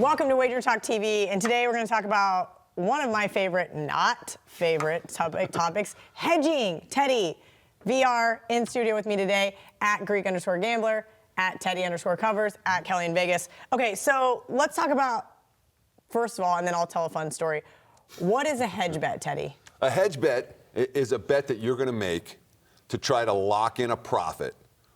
Welcome to WagerTalk TV, and today we're going to talk about one of my not favorite topics, hedging. Teddy, VR, in studio with me today, at Greek_Gambler, at Teddy_Covers, at Kelly in Vegas. Okay, so let's talk about, first of all, and then I'll tell a fun story. What is a hedge bet, Teddy? A hedge bet is a bet that you're going to make to try to lock in a profit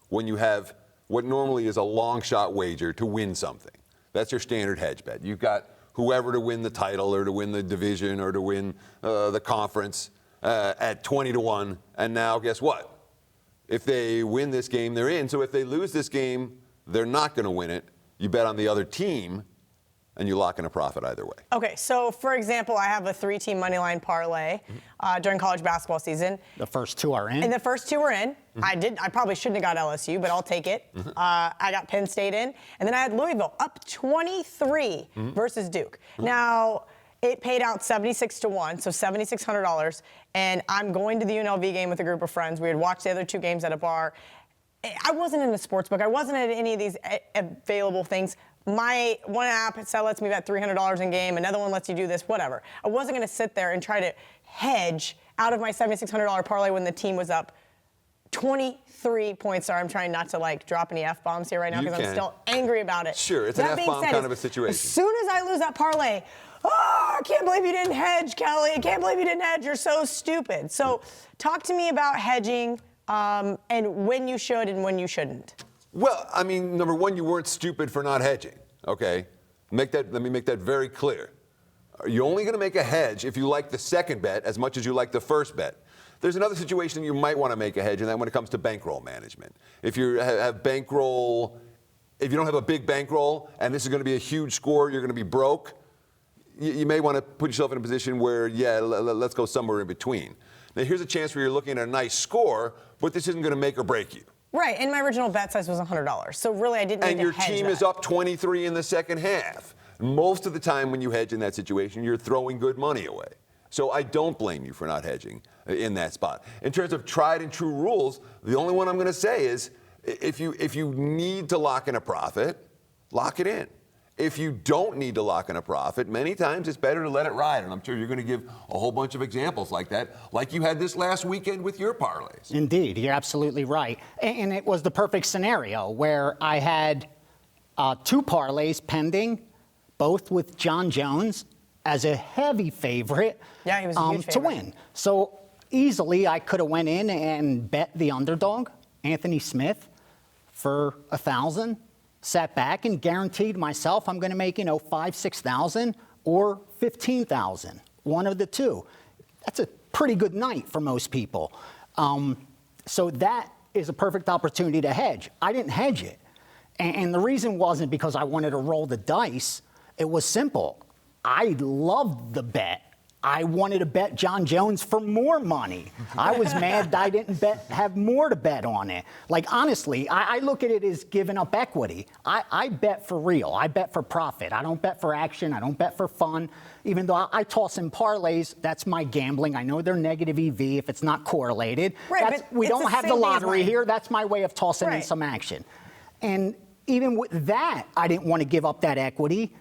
when you have what normally is a long shot wager to win something. That's your standard hedge bet. You've got whoever to win the title or to win the division or to win the conference at 20-1. And now guess what? If they win this game, they're in. So if they lose this game, they're not going to win it. You bet on the other team and you lock in a profit either way. Okay, so for example, I have a 3-team moneyline parlay during college basketball season. The first two are in? And the first two are in. I probably shouldn't have got LSU, but I'll take it. I got Penn State in. And then I had Louisville up 23 versus Duke. Now, it paid out 76-1, so $7,600. And I'm going to the UNLV game with a group of friends. We had watched the other two games at a bar. I wasn't in the sportsbook. I wasn't at any of these available things. My one app lets me bet $300 in game. Another one lets you do this, whatever. I wasn't going to sit there and try to hedge out of my $7,600 parlay when the team was up 23 points. Sorry, I'm trying not to drop any F-bombs here right now because I'm still angry about it. Sure, it's an F-bomb kind of a situation. As soon as I lose that parlay, I can't believe you didn't hedge, Kelly. I can't believe you didn't hedge. You're so stupid. So talk to me about hedging and when you should and when you shouldn't. Well, I mean, number one, you weren't stupid for not hedging, okay? Let me make that very clear. You're only going to make a hedge if you like the second bet as much as you like the first bet. There's another situation you might want to make a hedge, and that when it comes to bankroll management. If you have bankroll, if you don't have a big bankroll, and this is going to be a huge score, you're going to be broke, you may want to put yourself in a position where, let's go somewhere in between. Now, here's a chance where you're looking at a nice score, but this isn't going to make or break you. Right, and my original bet size was $100, so really I didn't need to hedge. And your team is up 23 in the second half. Most of the time when you hedge in that situation, you're throwing good money away. So I don't blame you for not hedging in that spot. In terms of tried and true rules, the only one I'm going to say is if you need to lock in a profit, lock it in. If you don't need to lock in a profit, many times it's better to let it ride. And I'm sure you're going to give a whole bunch of examples like that, like you had this last weekend with your parlays. Indeed, you're absolutely right. And it was the perfect scenario where I had two parlays pending, both with John Jones as a heavy favorite he was a huge favorite to win. So easily I could have went in and bet the underdog, Anthony Smith, for $1,000. Sat back and guaranteed myself I'm going to make, $5,000, $6,000 or $15,000, one of the two. That's a pretty good night for most people. So that is a perfect opportunity to hedge. I didn't hedge it. And the reason wasn't because I wanted to roll the dice. It was simple. I loved the bet. I wanted to bet John Jones for more money. I was mad that I didn't have more to bet on it. Honestly, I look at it as giving up equity. I bet for real. I bet for profit. I don't bet for action. I don't bet for fun. Even though I toss in parlays, that's my gambling. I know they're negative EV if it's not correlated. Right, we don't have the lottery here. That's my way of tossing in some action. And even with that, I didn't want to give up that equity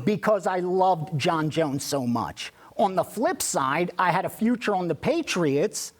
because I loved John Jones so much. On the flip side, I had a future on the Patriots.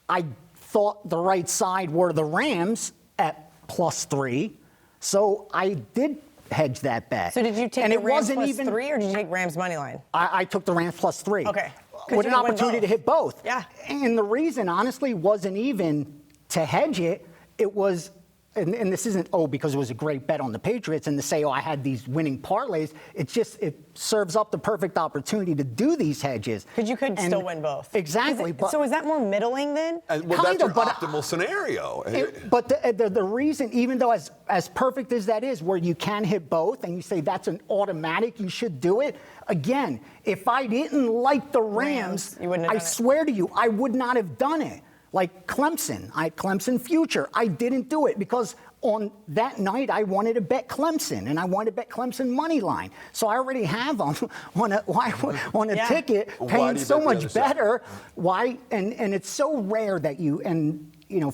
I thought the right side were the Rams at +3. So I did hedge that bet. So did you take the Rams +3 or did you take Rams money line? I took the Rams +3. Okay. With an opportunity to hit both. Yeah. And the reason, honestly, wasn't even to hedge it. It was... And this isn't, because it was a great bet on the Patriots and to say, I had these winning parlays. It serves up the perfect opportunity to do these hedges. Because you could still win both. Exactly. So is that more middling then? That's your optimal scenario. But the reason, even though as perfect as that is, where you can hit both and you say that's an automatic, you should do it. Again, if I didn't like the Rams, I swear to you, I would not have done it. Like Clemson future. I didn't do it because on that night I wanted to bet Clemson and I wanted to bet Clemson money line. So I already have them on a ticket paying so much better. Why? And it's so rare that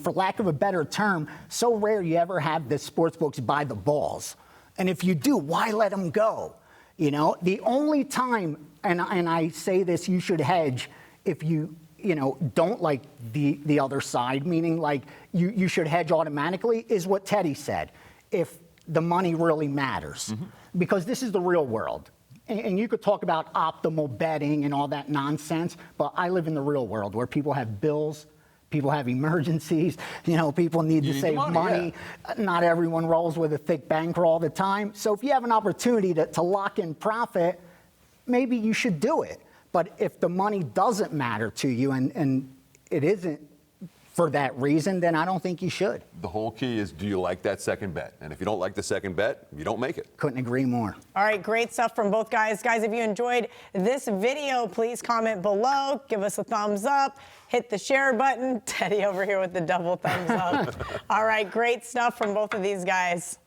for lack of a better term, so rare you ever have the sports books by the balls. And if you do, why let them go? You know, the only time, and I say this, you should hedge if you don't like the other side, meaning like you should hedge automatically, is what Teddy said, if the money really matters. Because this is the real world. And you could talk about optimal betting and all that nonsense, but I live in the real world where people have bills, people have emergencies, people need to save money. Yeah. Not everyone rolls with a thick bankroll all the time. So if you have an opportunity to lock in profit, maybe you should do it. But if the money doesn't matter to you and it isn't for that reason, then I don't think you should. The whole key is, do you like that second bet? And if you don't like the second bet, you don't make it. Couldn't agree more. All right, great stuff from both guys. Guys, if you enjoyed this video, please comment below, give us a thumbs up, hit the share button. Teddy over here with the double thumbs up. All right, great stuff from both of these guys.